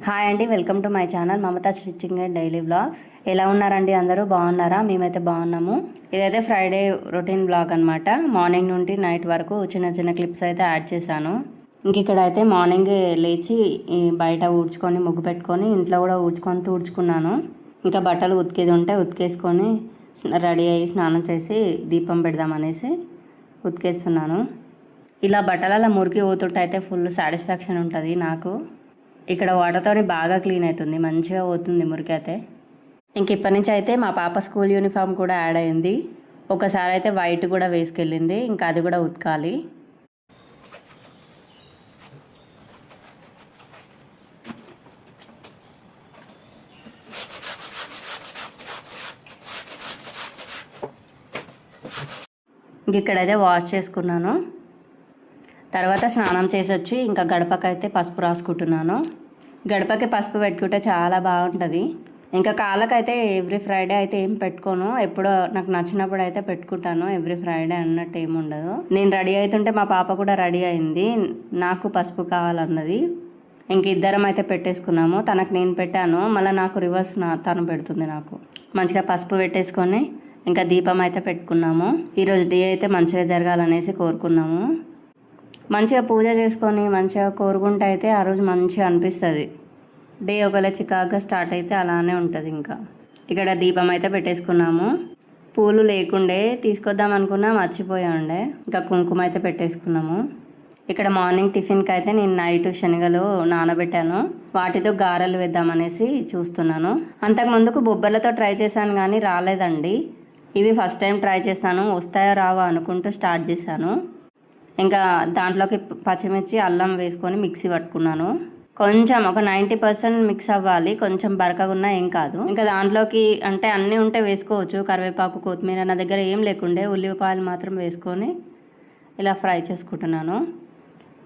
Hi అండి, welcome to my channel Mamata stitching and daily vlogs. ఎలా ఉన్నారండి? అందరూ బాగున్నారా? మేమైతే బాగున్నాము. ఇదైతే ఫ్రైడే రొటీన్ వ్లాగ్ అనమాట. మార్నింగ్ నుండి నైట్ వరకు చిన్న చిన్న క్లిప్స్ అయితే యాడ్ చేశాను. ఇంక ఇక్కడ అయితే మార్నింగ్ లేచి బయట ఊడ్చుకొని ముగ్గు పెట్టుకొని ఇంట్లో కూడా తుడుచుకున్నాను. ఇంకా బట్టలు ఉతికేది ఉంటే ఉతికేసుకొని రెడీ అయ్యి స్నానం చేసి దీపం పెడదామనేసి ఉతికేస్తున్నాను. ఇలా బట్టలలో మురికి ఊతుంటే అయితే ఫుల్ సాటిస్ఫాక్షన్ ఉంటుంది నాకు. ఇక్కడ వాటర్తో బాగా క్లీన్ అవుతుంది, మంచిగా పోతుంది మురికి అయితే. ఇంక ఇప్పటి నుంచి అయితే మా పాప స్కూల్ యూనిఫామ్ కూడా యాడ్ అయింది. ఒకసారి అయితే వైట్ కూడా వేసుకెళ్ళింది, ఇంకా అది కూడా ఉతకాలి. ఇంక ఇక్కడైతే వాష్ చేసుకున్నాను. తర్వాత స్నానం చేసి వచ్చి ఇంకా గడపకైతే పసుపు రాసుకుంటున్నాను. గడపకి పసుపు పెట్టుకుంటే చాలా బాగుంటుంది. ఇంకా కాళ్ళకైతే ఎవ్రీ ఫ్రైడే అయితే ఏం పెట్టుకోను, ఎప్పుడో నాకు నచ్చినప్పుడు అయితే పెట్టుకుంటాను. ఎవ్రీ ఫ్రైడే అన్నట్టు ఏమి ఉండదు. నేను రెడీ అవుతుంటే మా పాప కూడా రెడీ అయింది, నాకు పసుపు కావాలన్నది. ఇంక ఇద్దరం అయితే పెట్టేసుకున్నాము. తనకు నేను పెట్టాను, మళ్ళీ నాకు రివర్స్ తను పెడుతుంది. నాకు మంచిగా పసుపు పెట్టేసుకొని ఇంకా దీపం అయితే పెట్టుకున్నాము. ఈరోజు డే అయితే మంచిగా జరగాలనేసి కోరుకున్నాము. మంచిగా పూజ చేసుకొని మంచిగా కోరుకుంటే అయితే ఆ రోజు మంచిగా అనిపిస్తుంది. డే ఒకవేళ చికాగ్గా స్టార్ట్ అయితే అలానే ఉంటుంది. ఇంకా ఇక్కడ దీపం అయితే పెట్టేసుకున్నాము. పూలు లేకుండే తీసుకొద్దాం అనుకున్నా, మర్చిపోయా ఉండే. ఇంకా కుంకుమ అయితే పెట్టేసుకున్నాము. ఇక్కడ మార్నింగ్ టిఫిన్కి అయితే నేను నైట్ శనగలు నానబెట్టాను, వాటితో గారెలు వేద్దామనేసి చూస్తున్నాను. అంతకుముందుకు బొబ్బర్లతో ట్రై చేశాను కానీ రాలేదండి. ఇవి ఫస్ట్ టైం ట్రై చేశాను, వస్తాయో రావో అనుకుంటూ స్టార్ట్ చేశాను. ఇంకా దాంట్లోకి పచ్చిమిర్చి అల్లం వేసుకొని మిక్సీ పట్టుకున్నాను. కొంచెం ఒక 90% మిక్స్ అవ్వాలి, కొంచెం బరకగున్నా ఏం కాదు. ఇంకా దాంట్లోకి అంటే అన్నీ ఉంటే వేసుకోవచ్చు, కరివేపాకు కొత్తిమీర. నా దగ్గర ఏం లేకుండే ఉల్లిపాయలు మాత్రం వేసుకొని ఇలా ఫ్రై చేసుకుంటున్నాను.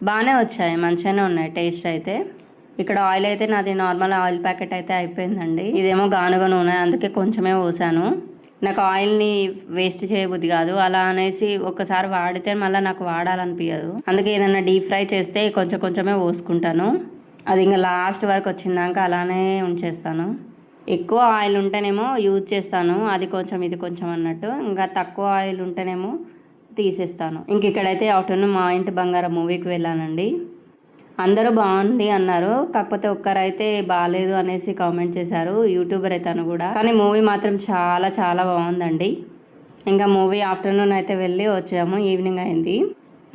బాగానే వచ్చాయి, మంచిగానే ఉన్నాయి టేస్ట్ అయితే. ఇక్కడ ఆయిల్ అయితే నాది నార్మల్ ఆయిల్ ప్యాకెట్ అయితే అయిపోయిందండి. ఇదేమో గానుగ నూనె, అందుకే కొంచెమే పోసాను. నాకు ఆయిల్ని వేస్ట్ చేయబుద్ది కాదు, అలా అనేసి ఒక్కసారి వాడితే మళ్ళీ నాకు వాడాలనిపించదు. అందుకే ఏదైనా డీప్ ఫ్రై చేస్తే కొంచెమే పోసుకుంటాను. అది ఇంకా లాస్ట్ వరకు వచ్చిందాక అలానే ఉంచేస్తాను. ఎక్కువ ఆయిల్ ఉంటేనేమో యూజ్ చేస్తాను, అది కొంచెం ఇది కొంచెం అన్నట్టు. ఇంకా తక్కువ ఆయిల్ ఉంటేనేమో తీసేస్తాను. ఇంక ఇక్కడైతే ఆఫ్టర్నూన్ మా ఇంటి బంగారం మూవీకి వెళ్ళానండి. అందరూ బాగుంది అన్నారు, కాకపోతే ఒక్కరైతే బాగాలేదు అనేసి కామెంట్ చేశారు, యూట్యూబర్ అయితే కూడా. కానీ మూవీ మాత్రం చాలా చాలా బాగుందండి. ఇంకా మూవీ ఆఫ్టర్నూన్ అయితే వెళ్ళి వచ్చాము, ఈవినింగ్ అయింది.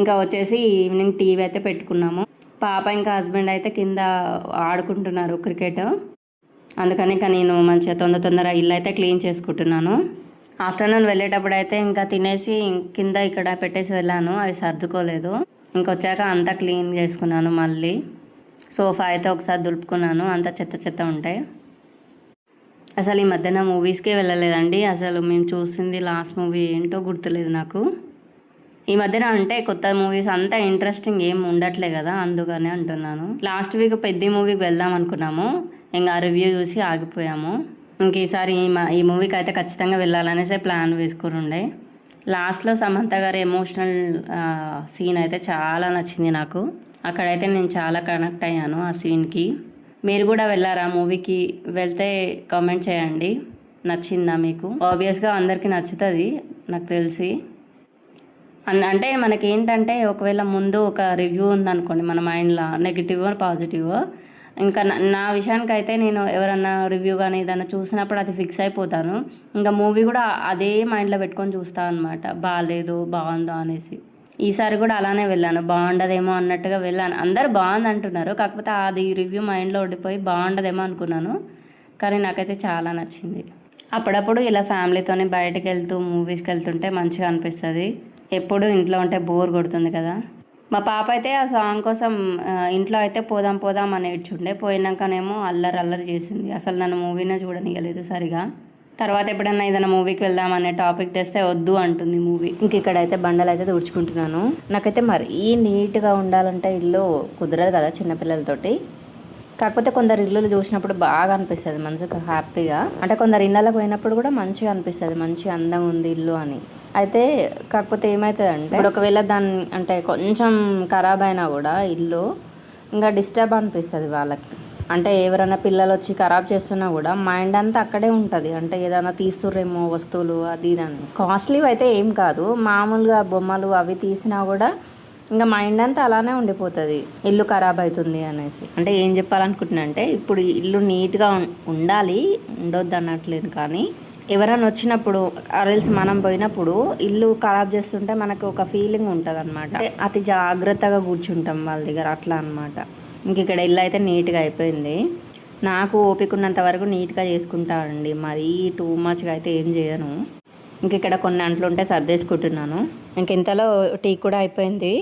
ఇంకా వచ్చేసి ఈవినింగ్ టీవీ అయితే పెట్టుకున్నాము. పాప ఇంకా హస్బెండ్ అయితే కింద ఆడుకుంటున్నారు క్రికెట్. అందుకని ఇంకా నేను మంచిగా తొందర ఇల్లు అయితే క్లీన్ చేసుకుంటున్నాను. ఆఫ్టర్నూన్ వెళ్ళేటప్పుడు అయితే ఇంకా తినేసి కింద ఇక్కడ పెట్టేసి వెళ్ళాను, అవి సర్దుకోలేదు. ఇంకొచ్చాక అంతా క్లీన్ చేసుకున్నాను. మళ్ళీ సోఫా అయితే ఒకసారి దులుపుకున్నాను, అంతా చెత్త ఉంటాయి. అసలు ఈ మధ్యన మూవీస్కే వెళ్ళలేదండి. అసలు మేము చూసింది లాస్ట్ మూవీ ఏంటో గుర్తులేదు నాకు. ఈ మధ్యన అంటే కొత్త మూవీస్ అంతా ఇంట్రెస్టింగ్ ఏం ఉండట్లే కదా, అందుకనే అంటున్నాను. లాస్ట్ వీక్ పెద్ద మూవీకి వెళ్దాం అనుకున్నాము, ఇంకా రివ్యూ చూసి ఆగిపోయాము. ఇంక ఈసారి ఈ మూవీకి అయితే ఖచ్చితంగా వెళ్ళాలనేసి ప్లాన్ వేసుకుని ఉండే. లాస్ట్లో సమంత గారి ఎమోషనల్ సీన్ అయితే చాలా నచ్చింది నాకు. అక్కడైతే నేను చాలా కనెక్ట్ అయ్యాను ఆ సీన్కి. మీరు కూడా వెళ్ళారా మూవీకి? వెళ్తే కామెంట్ చేయండి, నచ్చిందా మీకు? ఆబ్వియస్గా అందరికీ నచ్చుతుంది నాకు తెలిసి. అంటే మనకి ఏంటంటే ఒకవేళ ముందు ఒక రివ్యూ ఉందనుకోండి మన మైండ్లో, నెగిటివ్ పాజిటివ్. ఇంకా నా విషయానికి అయితే నేను ఎవరన్నా రివ్యూ కానీ ఏదైనా చూసినప్పుడు అది ఫిక్స్ అయిపోతాను. ఇంకా మూవీ కూడా అదే మైండ్లో పెట్టుకొని చూస్తాను అనమాట, బాగాలేదు బాగుందో అనేసి. ఈసారి కూడా అలానే వెళ్ళాను, బాగుండదేమో అన్నట్టుగా వెళ్ళాను. అందరు బాగుంది అంటున్నారు, కాకపోతే అది రివ్యూ మైండ్లో ఉండిపోయి బాగుండదేమో అనుకున్నాను. కానీ నాకైతే చాలా నచ్చింది. అప్పుడప్పుడు ఇలా ఫ్యామిలీతోని బయటకు వెళ్తూ మూవీస్కి వెళ్తుంటే మంచిగా అనిపిస్తుంది. ఎప్పుడు ఇంట్లో ఉంటే బోర్ కొడుతుంది కదా. మా పాప అయితే ఆ సాంగ్ కోసం ఇంట్లో అయితే పోదాం అని ఏడ్చుండే. పోయినాకనేమో అల్లరి చేసింది, అసలు నన్ను మూవీనే చూడనియలేదు సరిగా. తర్వాత ఎప్పుడన్నా ఏదైనా మూవీకి వెళ్దామనే టాపిక్ తెస్తే వద్దు అంటుంది మూవీ. ఇంక ఇక్కడైతే బండలు అయితే తుడుచుకుంటున్నాను. నాకైతే మరీ నీట్గా ఉండాలంటే ఇల్లు కుదరదు కదా చిన్నపిల్లలతోటి. కాకపోతే కొందరు ఇల్లులు చూసినప్పుడు బాగా అనిపిస్తుంది, మంచిగా హ్యాపీగా. అంటే కొందరు ఇళ్ళకి పోయినప్పుడు కూడా మంచిగా అనిపిస్తుంది, మంచి అందం ఉంది ఇల్లు అని. అయితే కాకపోతే ఏమవుతుందంటే ఇప్పుడు ఒకవేళ దాన్ని అంటే కొంచెం ఖరాబ్ అయినా కూడా ఇల్లు ఇంకా డిస్టర్బ్ అనిపిస్తుంది వాళ్ళకి. అంటే ఎవరైనా పిల్లలు వచ్చి ఖరాబ్ చేస్తున్నా కూడా మైండ్ అంతా అక్కడే ఉంటుంది. అంటే ఏదైనా తీస్తుర్రేమో వస్తువులు అది ఇదని. కాస్ట్లీవి అయితే ఏం కాదు, మామూలుగా బొమ్మలు అవి తీసినా కూడా ఇంకా మైండ్ అంతా అలానే ఉండిపోతుంది, ఇల్లు ఖరాబ్ అవుతుంది అనేసి. అంటే ఏం చెప్పాలనుకుంటున్నా అంటే ఇప్పుడు ఇల్లు నీట్గా ఉండాలి, ఉండొద్దు అన్నట్లేదు, కానీ ఎవరైనా వచ్చినప్పుడు ఆరెల్స్ మనం పోయినప్పుడు ఇల్లు ఖరాబ్ చేస్తుంటే మనకు ఒక ఫీలింగ్ ఉంటుంది అనమాట. అతి జాగ్రత్తగా కూర్చుంటాం వాళ్ళ దగ్గర, అట్లా అనమాట. ఇంక ఇక్కడ ఇల్లు అయితే నీట్గా అయిపోయింది. నాకు ఓపిక ఉన్నంత వరకు నీట్గా చేసుకుంటానండి, మరీ టూ మచ్గా అయితే ఏం చేయను. ఇంక ఇక్కడ కొన్ని అంట్లు ఉంటే సర్దేసుకుంటున్నాను. ఇంక ఇంతలో టీ కూడా అయిపోయింది.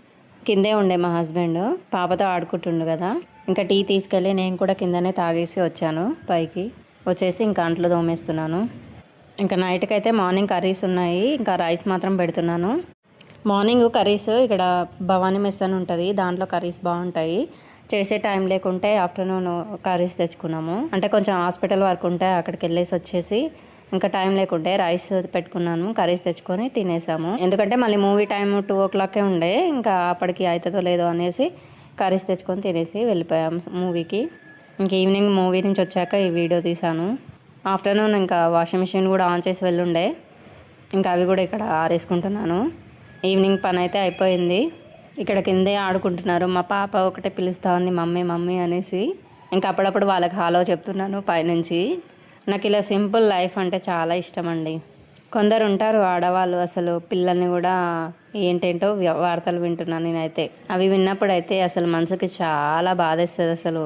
కిందే ఉండే మా హస్బెండ్ పాపతో ఆడుకుంటుండు కదా, ఇంకా టీ తీసుకెళ్ళి నేను కూడా కిందనే తాగేసి వచ్చాను. పైకి వచ్చేసి ఇంకా అంట్లు తోమేస్తున్నాను. ఇంకా నైట్కి అయితే మార్నింగ్ కర్రీస్ ఉన్నాయి, ఇంకా రైస్ మాత్రం పెడుతున్నాను. మార్నింగ్ కర్రీస్ ఇక్కడ భవానీ మెస్ అని ఉంటుంది, దాంట్లో కర్రీస్ బాగుంటాయి. చేసే టైం లేకుంటే ఆఫ్టర్నూన్ కర్రీస్ తెచ్చుకున్నాము. అంటే కొంచెం హాస్పిటల్ వర్క్ ఉంటే అక్కడికి వెళ్ళేసి వచ్చేసి ఇంకా టైం లేకుంటే రైస్ పెట్టుకున్నాను, కర్రీస్ తెచ్చుకొని తినేసాము. ఎందుకంటే మళ్ళీ మూవీ టైం 2 o'clock ఉండే, ఇంకా అప్పటికి అవుతుందో లేదో అనేసి కర్రీస్ తెచ్చుకొని తినేసి వెళ్ళిపోయాము మూవీకి. ఇంక ఈవినింగ్ మూవీ నుంచి వచ్చాక ఈ వీడియో తీసాను. ఆఫ్టర్నూన్ ఇంకా వాషింగ్ మిషన్ కూడా ఆన్ చేసి వెళ్ళుండే, ఇంకా అవి కూడా ఇక్కడ ఆరేసుకుంటున్నాను. ఈవినింగ్ పని అయితే అయిపోయింది. ఇక్కడ కిందే ఆడుకుంటున్నారు. మా పాప ఒకటే పిలుస్తూ ఉంది మమ్మీ మమ్మీ అనేసి. ఇంకా అప్పుడప్పుడు వాళ్ళకి హాలో చెప్తున్నాను పైనుంచి. నాకు ఇలా సింపుల్ లైఫ్ అంటే చాలా ఇష్టం అండి. కొందరు ఉంటారు ఆడవాళ్ళు అసలు పిల్లల్ని కూడా ఏంటేంటో వార్తలు వింటున్నాను నేనైతే. అవి విన్నప్పుడు అయితే అసలు మనసుకి చాలా బాధేస్తుంది. అసలు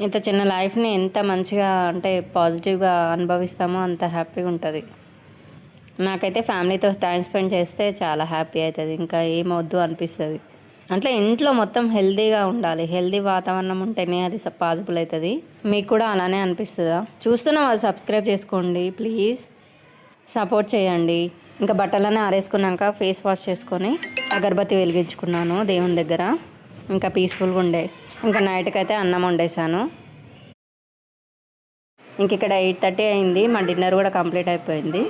ఇంత చిన్న లైఫ్ని ఎంత మంచిగా అంటే పాజిటివ్గా అనుభవిస్తామో అంత హ్యాపీగా ఉంటుంది. నాకైతే ఫ్యామిలీతో టైం స్పెండ్ చేస్తే చాలా హ్యాపీ అవుతుంది, ఇంకా ఏమొద్దు అనిపిస్తుంది. అంటే ఇంట్లో మొత్తం హెల్తీగా ఉండాలి, హెల్తీ వాతావరణం ఉంటేనే అది పాసిబుల్ అవుతుంది. మీకు కూడా అలానే అనిపిస్తుందా? చూస్తున్న వాళ్ళు సబ్స్క్రైబ్ చేసుకోండి ప్లీజ్, సపోర్ట్ చేయండి. ఇంకా బట్టలనే ఆరేసుకున్నాక ఫేస్ వాష్ చేసుకొని అగరబత్తి వెలిగించుకున్నాను దేవుని దగ్గర. ఇంకా పీస్ఫుల్గా ఉండే. ఇంకా నైట్కి అయితే అన్నం వండేసాను. ఇంక ఇక్కడ 8:30 అయింది, మా డిన్నర్ కూడా కంప్లీట్ అయిపోయింది.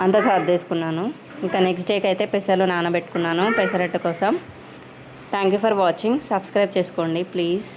అంతా సర్దేసుకున్నాను. ఇంకా నెక్స్ట్ డేకి అయితే పెసలు నానబెట్టుకున్నాను పెసరట్టు కోసం. Thank you for watching. Subscribe చేసుకోండి ప్లీజ్.